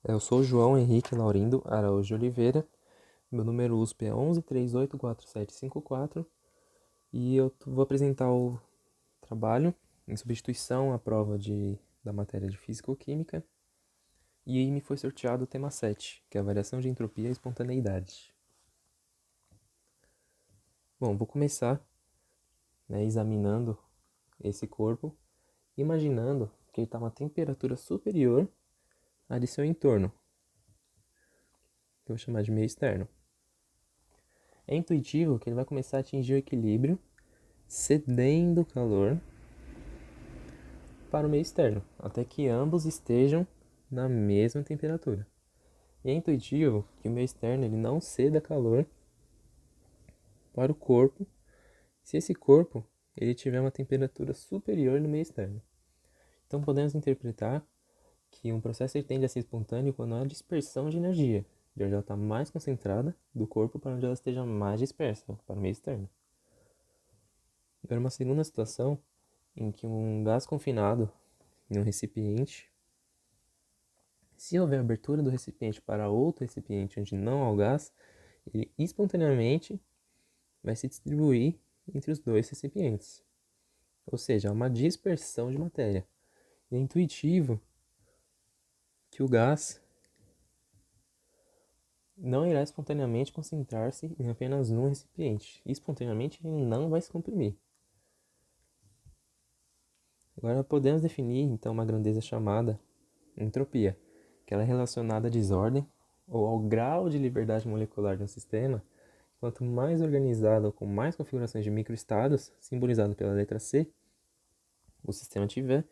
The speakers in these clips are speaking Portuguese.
Eu sou o João Henrique Laurindo Araújo de Oliveira, meu número USP é 11384754 e eu vou apresentar o trabalho em substituição à prova da matéria de Físico-Química e aí me foi sorteado o tema 7, que é a variação de entropia e espontaneidade. Bom, vou começar examinando esse corpo, imaginando que ele está a uma temperatura superior à de seu entorno, que eu vou chamar de meio externo. É intuitivo que ele vai começar a atingir o equilíbrio, cedendo calor para o meio externo, até que ambos estejam na mesma temperatura. E é intuitivo que o meio externo ele não ceda calor para o corpo se esse corpo ele tiver uma temperatura superior no meio externo. Então podemos interpretar que um processo ele tende a ser espontâneo quando há dispersão de energia, de onde ela está mais concentrada do corpo para onde ela esteja mais dispersa, para o meio externo. Agora uma segunda situação em que um gás confinado em um recipiente, se houver abertura do recipiente para outro recipiente onde não há o gás, ele espontaneamente vai se distribuir entre os dois recipientes. Ou seja, há uma dispersão de matéria. E é intuitivo que o gás não irá espontaneamente concentrar-se em apenas um recipiente. Espontaneamente ele não vai se comprimir. Agora podemos definir então uma grandeza chamada entropia, que ela é relacionada à desordem ou ao grau de liberdade molecular de um sistema. Quanto mais organizado ou com mais configurações de microestados, simbolizado pela letra C, o sistema tiver,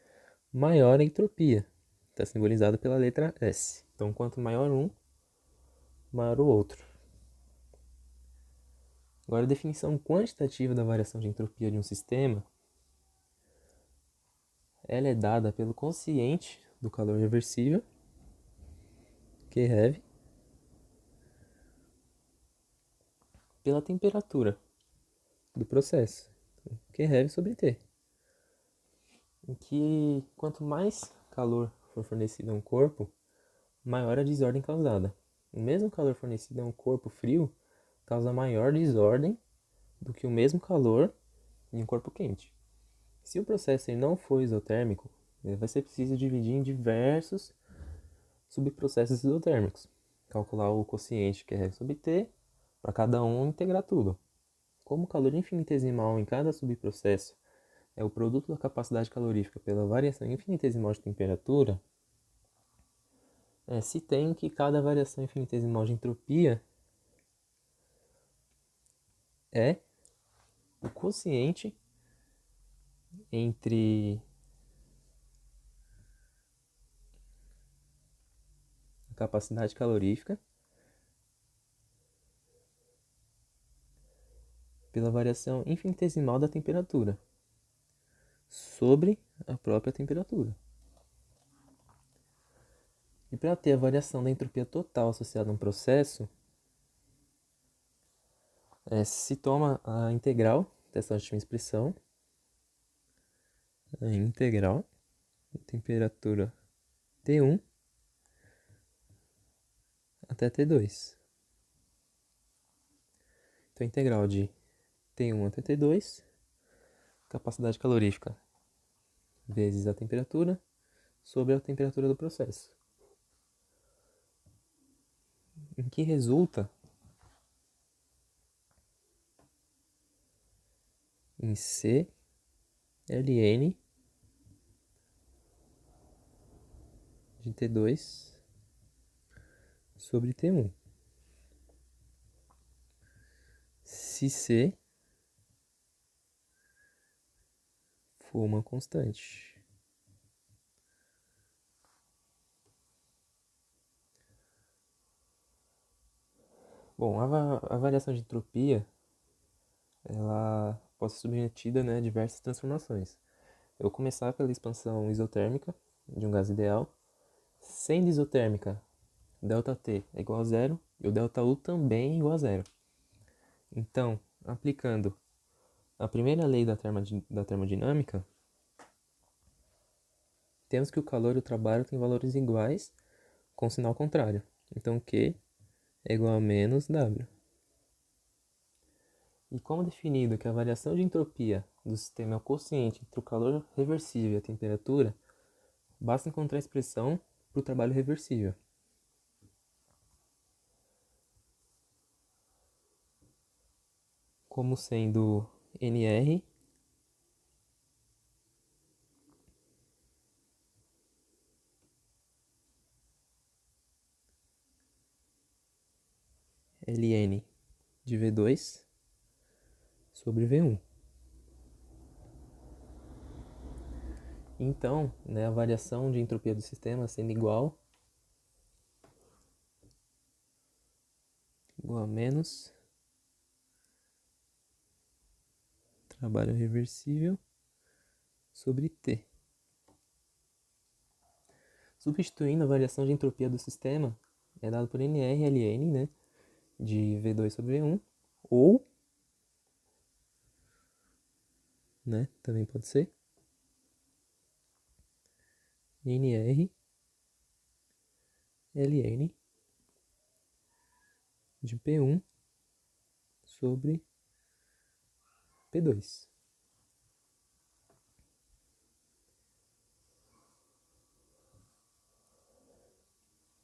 maior a entropia, está simbolizado pela letra S. Então, quanto maior um, maior o outro. Agora, a definição quantitativa da variação de entropia de um sistema, ela é dada pelo quociente do calor reversível, QREV, pela temperatura do processo, QREV sobre T. Em que quanto mais calor for fornecido a um corpo, maior a desordem causada. O mesmo calor fornecido a um corpo frio causa maior desordem do que o mesmo calor em um corpo quente. Se o processo não for isotérmico, vai ser preciso dividir em diversos subprocessos isotérmicos. Calcular o quociente que é sobre T para cada um e integrar tudo. Como o calor infinitesimal em cada subprocesso é o produto da capacidade calorífica pela variação infinitesimal de temperatura, se tem que cada variação infinitesimal de entropia é o quociente entre a capacidade calorífica pela variação infinitesimal da temperatura sobre a própria temperatura. E para ter a variação da entropia total associada a um processo, se toma a integral dessa última expressão, a integral de temperatura T1 até T2. Então, a integral de T1 até T2, capacidade calorífica vezes a temperatura sobre a temperatura do processo. Em que resulta em C ln de T2 sobre T1. Se C for uma constante. Bom, a variação de entropia ela pode ser submetida a diversas transformações. Eu vou começar pela expansão isotérmica de um gás ideal. Sendo isotérmica, ΔT é igual a zero e o ΔU também é igual a zero. Então, aplicando a primeira lei da termodinâmica, temos que o calor e o trabalho têm valores iguais com sinal contrário. Então Q é igual a menos W. E como definido que a variação de entropia do sistema é o quociente entre o calor reversível e a temperatura, basta encontrar a expressão para o trabalho reversível. Como sendo NR ln de V2 sobre V1. Então, a variação de entropia do sistema sendo igual a menos trabalho reversível sobre T. Substituindo a variação de entropia do sistema, é dado por NR ln, de V2 sobre V1, ou, também pode ser, NR ln de P1 sobre P2.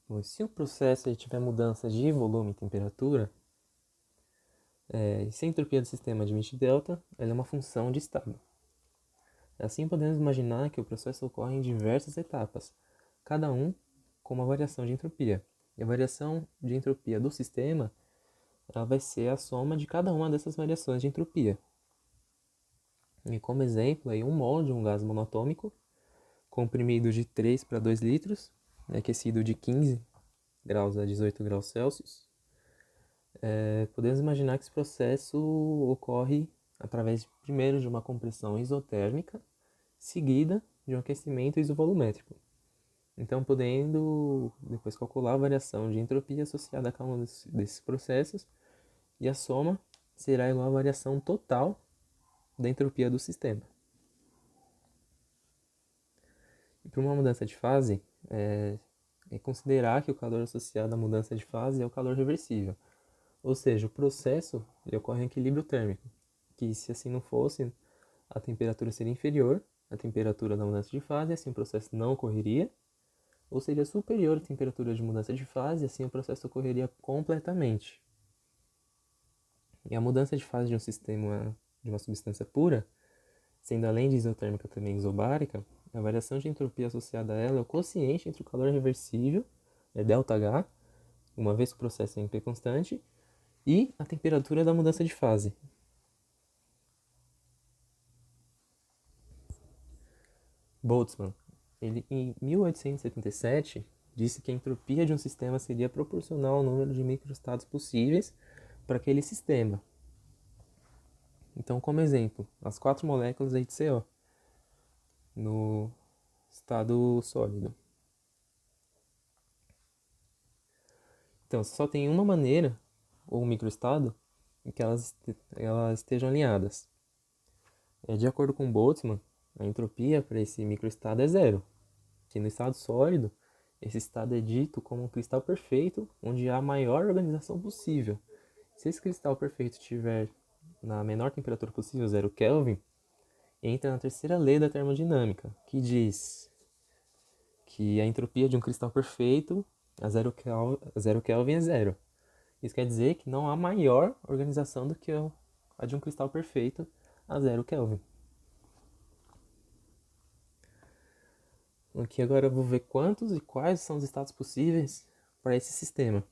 Bom, se o processo tiver mudança de volume e temperatura, se a entropia do sistema admite delta, ela é uma função de estado. Assim podemos imaginar que o processo ocorre em diversas etapas, cada um com uma variação de entropia. E a variação de entropia do sistema ela vai ser a soma de cada uma dessas variações de entropia. E como exemplo, aí, um mol de um gás monatômico, comprimido de 3 para 2 litros, aquecido de 15 graus a 18 graus Celsius, podemos imaginar que esse processo ocorre através, primeiro, de uma compressão isotérmica, seguida de um aquecimento isovolumétrico. Então, podendo depois calcular a variação de entropia associada a cada um desses processos, e a soma será igual à variação total da entropia do sistema. E para uma mudança de fase, é considerar que o calor associado à mudança de fase é o calor reversível. Ou seja, o processo ele ocorre em equilíbrio térmico, que se assim não fosse, a temperatura seria inferior à temperatura da mudança de fase, e assim o processo não ocorreria, ou seria superior à temperatura de mudança de fase, e assim o processo ocorreria completamente. E a mudança de fase de um sistema, de uma substância pura, sendo além de isotérmica também isobárica, a variação de entropia associada a ela é o quociente entre o calor reversível, ΔH, uma vez que o processo é sempre constante, e a temperatura da mudança de fase. Boltzmann, ele em 1877 disse que a entropia de um sistema seria proporcional ao número de microestados possíveis para aquele sistema. Então, como exemplo, as 4 moléculas de HCO no estado sólido. Então, só tem uma maneira, ou um microestado, em que elas estejam alinhadas. De acordo com Boltzmann, a entropia para esse microestado é zero, que no estado sólido, esse estado é dito como um cristal perfeito, onde há a maior organização possível. Se esse cristal perfeito estiver na menor temperatura possível, 0 Kelvin, entra na terceira lei da termodinâmica, que diz que a entropia de um cristal perfeito a 0 Kelvin é zero. Isso quer dizer que não há maior organização do que a de um cristal perfeito a 0 Kelvin. Aqui agora eu vou ver quantos e quais são os estados possíveis para esse sistema.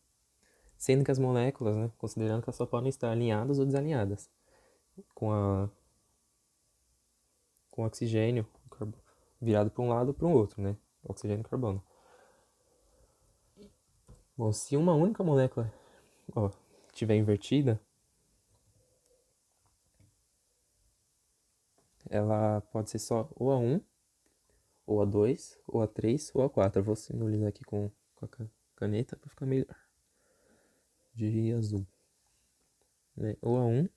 Sendo que as moléculas, considerando que elas só podem estar alinhadas ou desalinhadas com o oxigênio virado para um lado ou para o outro, oxigênio e carbono. Bom, se uma única molécula estiver invertida, ela pode ser só ou a 1, ou a 2, ou a 3, ou a 4. Eu vou simbolizar aqui com a caneta para ficar melhor. De azul. Ou a 1,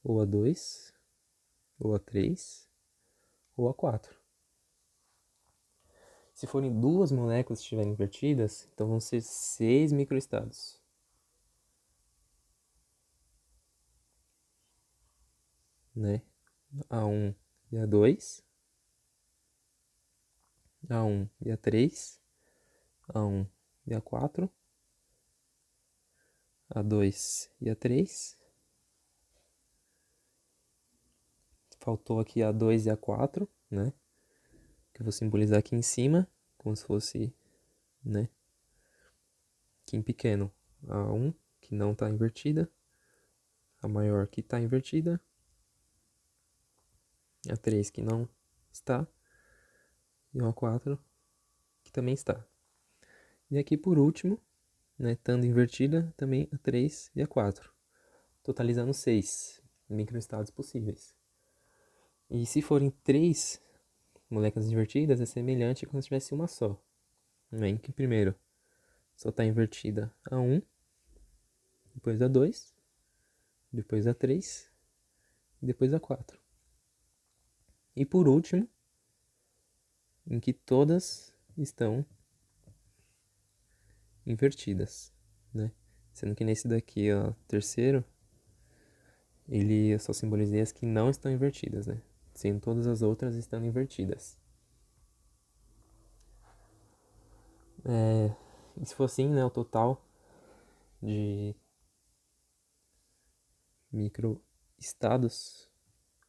ou a 2, ou a 3, ou a 4. Se forem duas moléculas que estiverem invertidas, então vão ser 6 microestados. Né? A1 e A2, A1 e A3, A1 e A4, A2 e A3. Faltou aqui A2 e A4, né? Que eu vou simbolizar aqui em cima, como se fosse, né? Aqui em pequeno, A1, que não está invertida, a maior que está invertida, A3 que não está, e o A4 que também está. E aqui por último, né, estando invertida, também A3 e A4, totalizando 6 microestados possíveis. E se forem 3 moléculas invertidas, é semelhante a como se tivesse uma só. Em que primeiro só está invertida A1, depois A2, depois A3 e depois A4. E por último, em que todas estão invertidas, né? Sendo que nesse daqui, ó, terceiro, eu só simbolizei as que não estão invertidas, né? Sendo todas as outras estão invertidas. E se for assim, né, o total de microestados,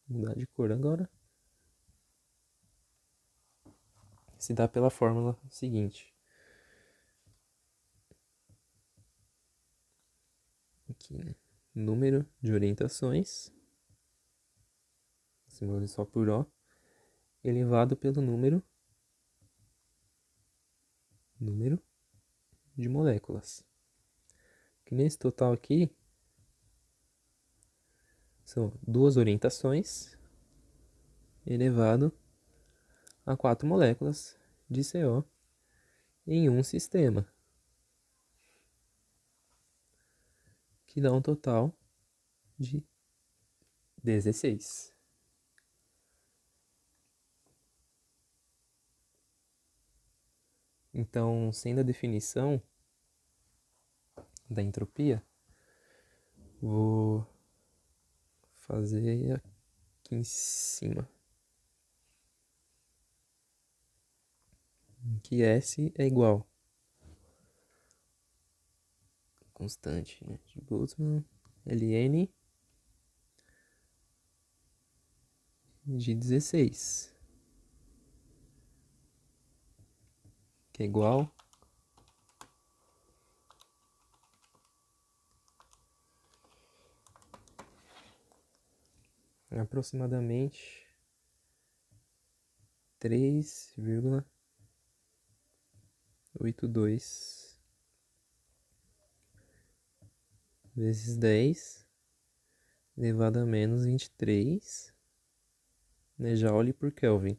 vou mudar de cor agora, se dá pela fórmula seguinte. Aqui, né? Número de orientações, simbolizo só por O, elevado pelo número de moléculas. Que nesse total aqui são duas orientações elevado a 4 moléculas de CO em um sistema, que dá um total de 16. Então, sendo a definição da entropia, vou fazer aqui em cima, que S é igual constante, né, de Boltzmann, ln de 16, que é igual a aproximadamente 3,82 vezes 10 elevado a menos 23, né, Joule por Kelvin.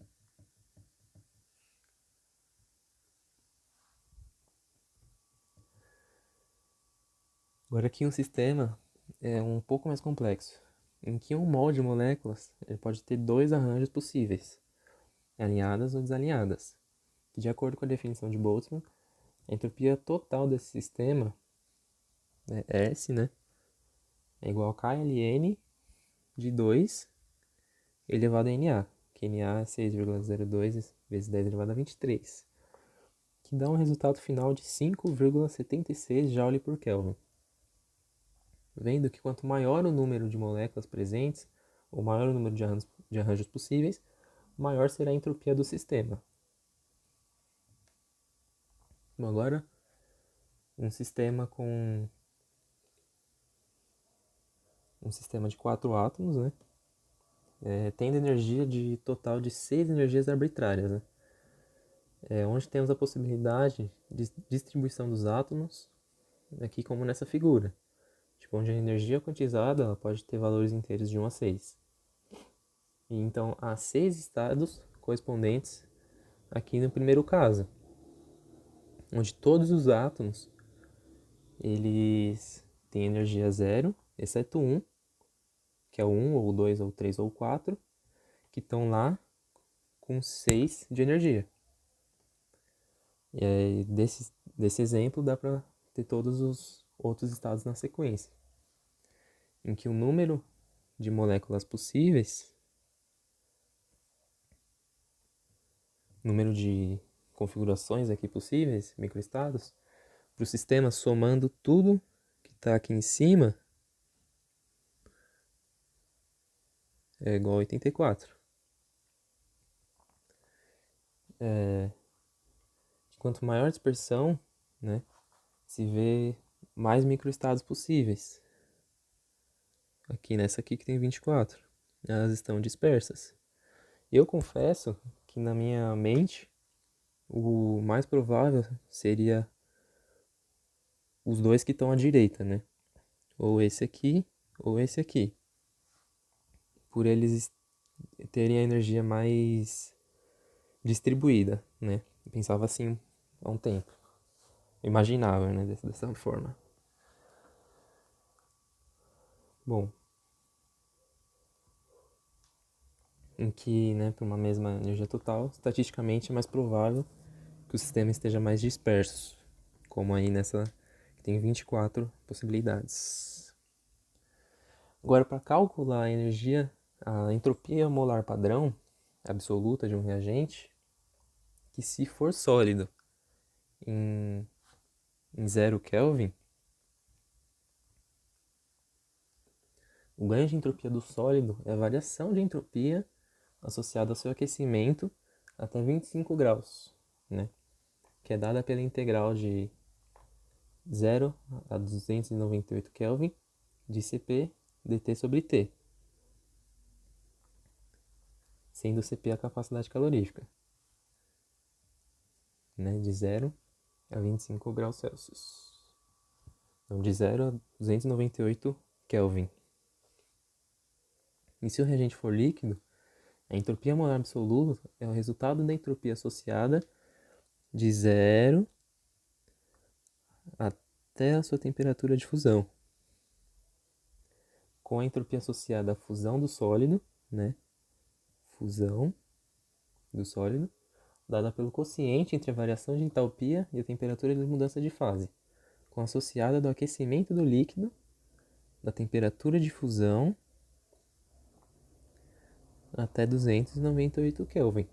Agora aqui um sistema é um pouco mais complexo, em que um molde de moléculas ele pode ter dois arranjos possíveis, alinhadas ou desalinhadas. Que, de acordo com a definição de Boltzmann, a entropia total desse sistema, né, S, né, é igual a KLN de 2 elevado a NA, que NA é 6,02 vezes 10 elevado a 23, que dá um resultado final de 5,76 Joule por Kelvin. Vendo que quanto maior o número de moléculas presentes, ou maior o número de arranjos possíveis, maior será a entropia do sistema. Bom, agora, um sistema de 4 átomos, né? Tendo energia de total de 6 energias arbitrárias, né? Onde temos a possibilidade de distribuição dos átomos, aqui como nessa figura. Tipo, onde a energia quantizada ela pode ter valores inteiros de 1 a 6. E então, há 6 estados correspondentes aqui no primeiro caso, onde todos os átomos eles têm energia zero, exceto um, que é o 1, ou o 2, ou o 3, ou o 4, que estão lá com 6 de energia. E aí, desse exemplo, dá para ter todos os outros estados na sequência, em que o número de moléculas possíveis, número de configurações aqui possíveis, microestados, para o sistema somando tudo que está aqui em cima é igual a 84. Quanto maior a dispersão, né, se vê mais microestados possíveis. Aqui nessa aqui que tem 24, elas estão dispersas. Eu confesso que na minha mente o mais provável seria os dois que estão à direita, né? Ou esse aqui, ou esse aqui. Por eles terem a energia mais distribuída, né? Eu pensava assim há um tempo. Imaginava, né? Dessa forma. Bom, em que, né, para uma mesma energia total, estatisticamente é mais provável que o sistema esteja mais disperso, como aí nessa que tem 24 possibilidades. Agora, para calcular a energia, a entropia molar padrão absoluta de um reagente, que se for sólido em 0 Kelvin, o ganho de entropia do sólido é a variação de entropia associada ao seu aquecimento até 25 graus, né? Que é dada pela integral de 0 a 298 Kelvin de Cp dt sobre T, sendo Cp a capacidade calorífica, né? De 0 a 25 graus Celsius. Então, de 0 a 298 Kelvin. E se o reagente for líquido, a entropia molar absoluta é o resultado da entropia associada de 0 até a sua temperatura de fusão, com a entropia associada à fusão do sólido, né? Fusão do sólido, dada pelo quociente entre a variação de entalpia e a temperatura de mudança de fase, com associada do aquecimento do líquido, da temperatura de fusão até 298 Kelvin.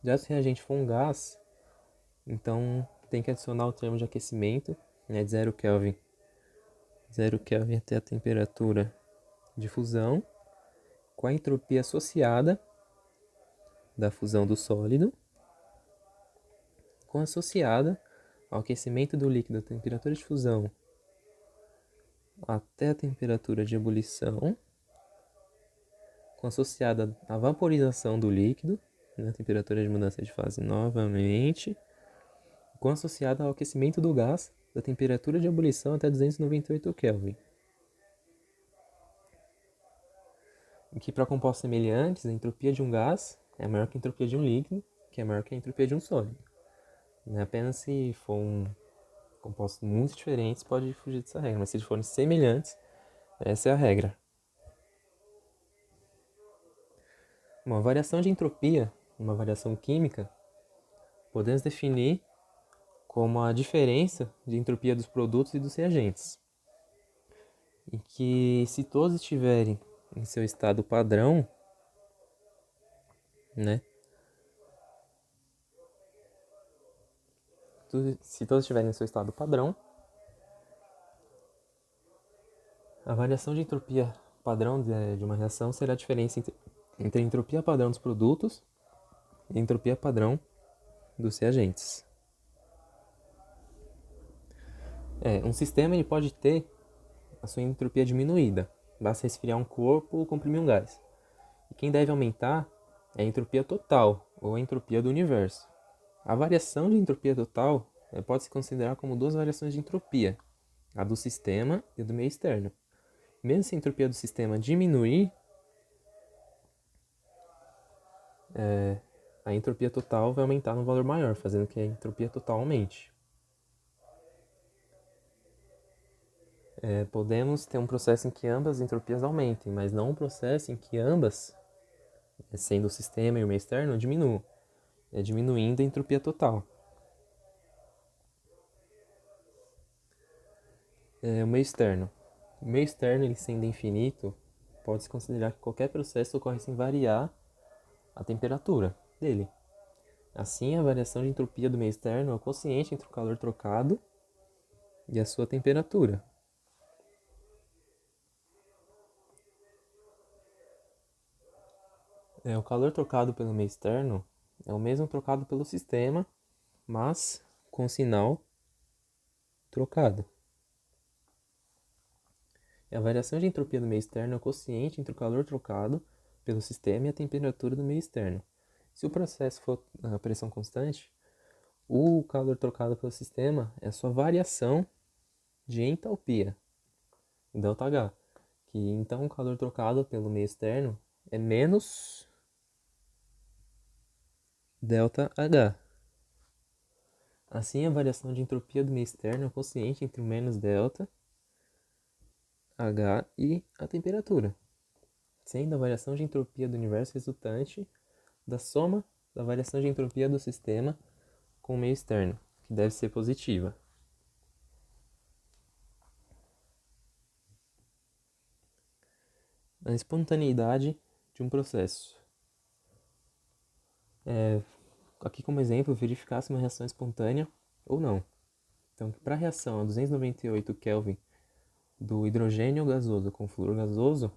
Já se o reagente for um gás, então tem que adicionar o termo de aquecimento, né, de 0 Kelvin. 0 Kelvin até a temperatura de fusão, com a entropia associada da fusão do sólido, com associada ao aquecimento do líquido, a temperatura de fusão até a temperatura de ebulição, com associada à vaporização do líquido, na temperatura de mudança de fase novamente, com associada ao aquecimento do gás, da temperatura de ebulição até 298 Kelvin. Em que para compostos semelhantes, a entropia de um gás é maior que a entropia de um líquido, que é maior que a entropia de um sólido. Não é apenas se for um compostos muito diferentes pode fugir dessa regra, mas se eles forem semelhantes, essa é a regra. Uma variação de entropia, uma variação química, podemos definir como a diferença de entropia dos produtos e dos reagentes. E que se todos estiverem em seu estado padrão, né? Se todos estiverem em seu estado padrão, a variação de entropia padrão de uma reação será a diferença entre a entropia padrão dos produtos e a entropia padrão dos reagentes. Um sistema ele pode ter a sua entropia diminuída, basta resfriar um corpo ou comprimir um gás. E quem deve aumentar é a entropia total, ou a entropia do universo. A variação de entropia total pode se considerar como duas variações de entropia, a do sistema e a do meio externo. Mesmo se a entropia do sistema diminuir, a entropia total vai aumentar num valor maior, fazendo que a entropia total aumente. Podemos ter um processo em que ambas as entropias aumentem, mas não um processo em que ambas, sendo o sistema e o meio externo, diminuam. diminuindo a entropia total. O meio externo. O meio externo, ele sendo infinito, pode-se considerar que qualquer processo ocorre sem variar a temperatura dele. Assim, a variação de entropia do meio externo é o quociente entre o calor trocado e a sua temperatura. O calor trocado pelo meio externo é o mesmo trocado pelo sistema, mas com sinal trocado. A variação de entropia do meio externo é o quociente entre o calor trocado pelo sistema e a temperatura do meio externo. Se o processo for a pressão constante, o calor trocado pelo sistema é a sua variação de entalpia, ΔH, que então o calor trocado pelo meio externo é menos ΔH. Assim, a variação de entropia do meio externo é o quociente entre o menos ΔH e a temperatura, sendo a variação de entropia do universo resultante da soma da variação de entropia do sistema com o meio externo, que deve ser positiva. A espontaneidade de um processo. Aqui como exemplo, verificar se uma reação é espontânea ou não. Então, para a reação a 298 Kelvin do hidrogênio gasoso com flúor gasoso,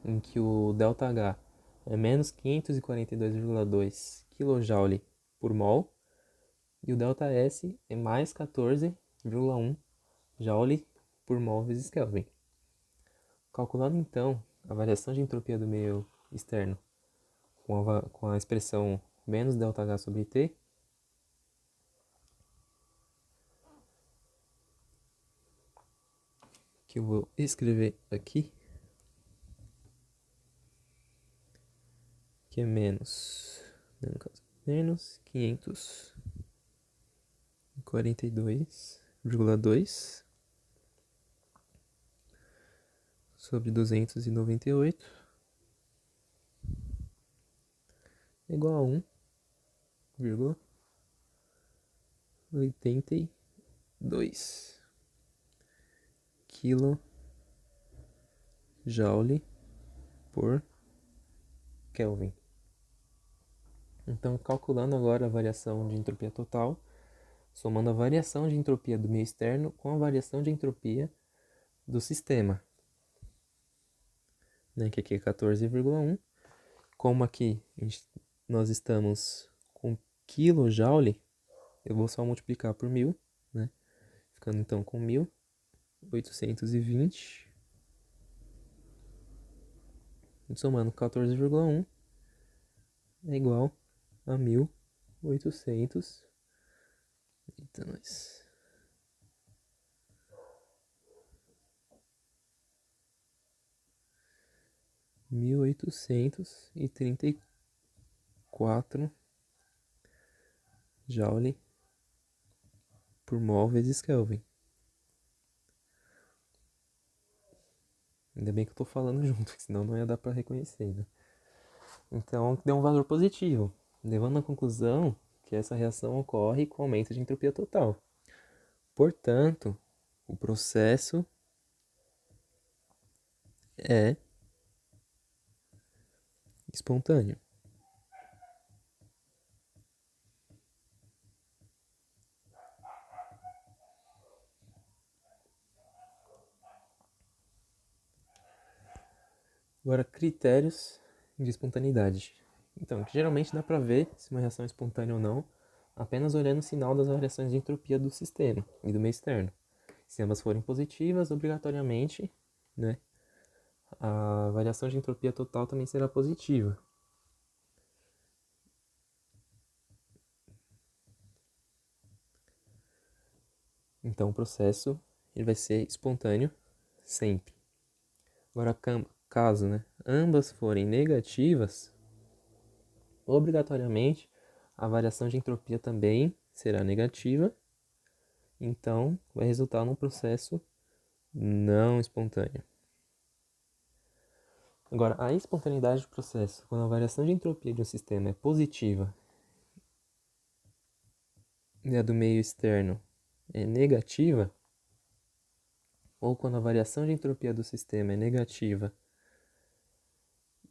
em que o ΔH é menos 542,2 kJ por mol e o ΔS é mais 14,1 Joule por mol vezes Kelvin. Calculando então a variação de entropia do meio externo com a expressão menos ΔH sobre T, que eu vou escrever aqui, que é menos 542,2 sobre 298 igual a 1,82 kJ por Kelvin. Então, calculando agora a variação de entropia total, somando a variação de entropia do meio externo com a variação de entropia do sistema, né, que aqui é 14,1. Como aqui nós estamos com kJ, eu vou só multiplicar por 1000, né, ficando então com 1820, somando 14,1 é igual a 1800. Eita, nós. 1834 Joule por mol vezes Kelvin. Ainda bem que eu tô falando junto, senão não ia dar para reconhecer, né? Então, deu um valor positivo, levando à conclusão que essa reação ocorre com aumento de entropia total. Portanto, o processo é espontâneo. Agora, critérios de espontaneidade. Então, que geralmente dá para ver se uma reação é espontânea ou não, apenas olhando o sinal das variações de entropia do sistema e do meio externo. Se ambas forem positivas, obrigatoriamente, né, a variação de entropia total também será positiva. Então, o processo ele vai ser espontâneo sempre. Agora, caso, né, ambas forem negativas, obrigatoriamente a variação de entropia também será negativa, então vai resultar num processo não espontâneo. Agora, a espontaneidade do processo, quando a variação de entropia de um sistema é positiva e a do meio externo é negativa, ou quando a variação de entropia do sistema é negativa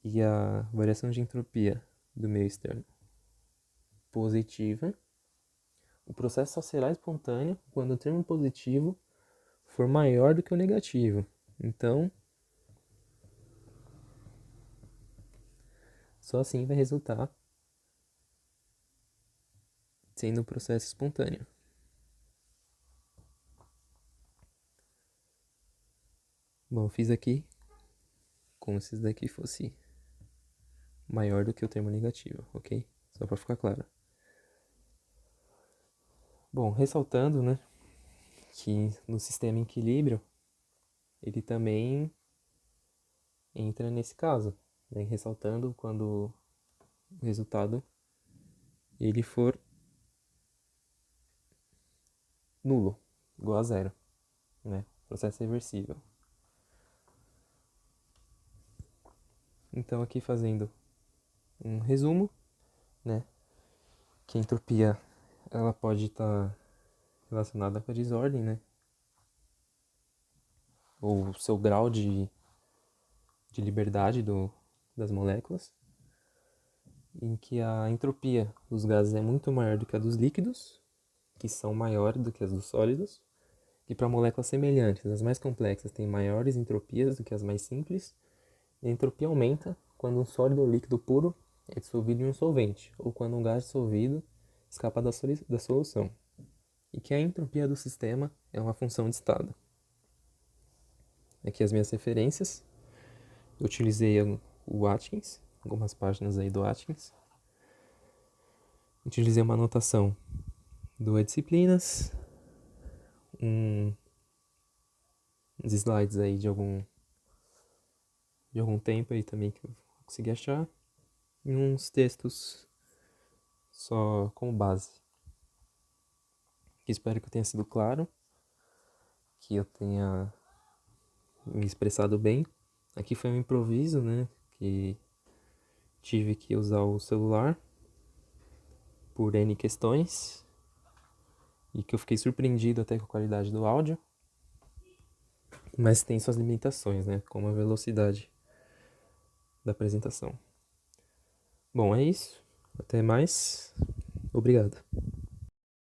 e a variação de entropia do meio externo positiva, o processo só será espontâneo quando o termo positivo for maior do que o negativo. Então, só assim vai resultar sendo um processo espontâneo. Bom, eu fiz aqui como se isso daqui fosse maior do que o termo negativo, ok? Só para ficar claro. Bom, ressaltando, né, que no sistema em equilíbrio, ele também entra nesse caso, né, ressaltando quando o resultado ele for nulo, igual a zero, né? Processo reversível. Então aqui fazendo um resumo, né? Que a entropia ela pode estar relacionada com a desordem, né? Ou o seu grau de liberdade das moléculas, em que a entropia dos gases é muito maior do que a dos líquidos, que são maiores do que as dos sólidos, e para moléculas semelhantes, as mais complexas têm maiores entropias do que as mais simples, e a entropia aumenta quando um sólido ou líquido puro é dissolvido em um solvente, ou quando um gás dissolvido escapa da solução, e que a entropia do sistema é uma função de estado. Aqui as minhas referências, eu utilizei o Atkins, algumas páginas aí do Atkins, utilizei uma anotação do E-Disciplinas, uns slides aí de algum tempo aí também que eu consegui achar, e uns textos só como base. Espero que eu tenha sido claro, que eu tenha me expressado bem. Aqui foi um improviso, né, que tive que usar o celular por N questões, e que eu fiquei surpreendido até com a qualidade do áudio, mas tem suas limitações, né, como a velocidade da apresentação. Bom, é isso. Até mais. Obrigado.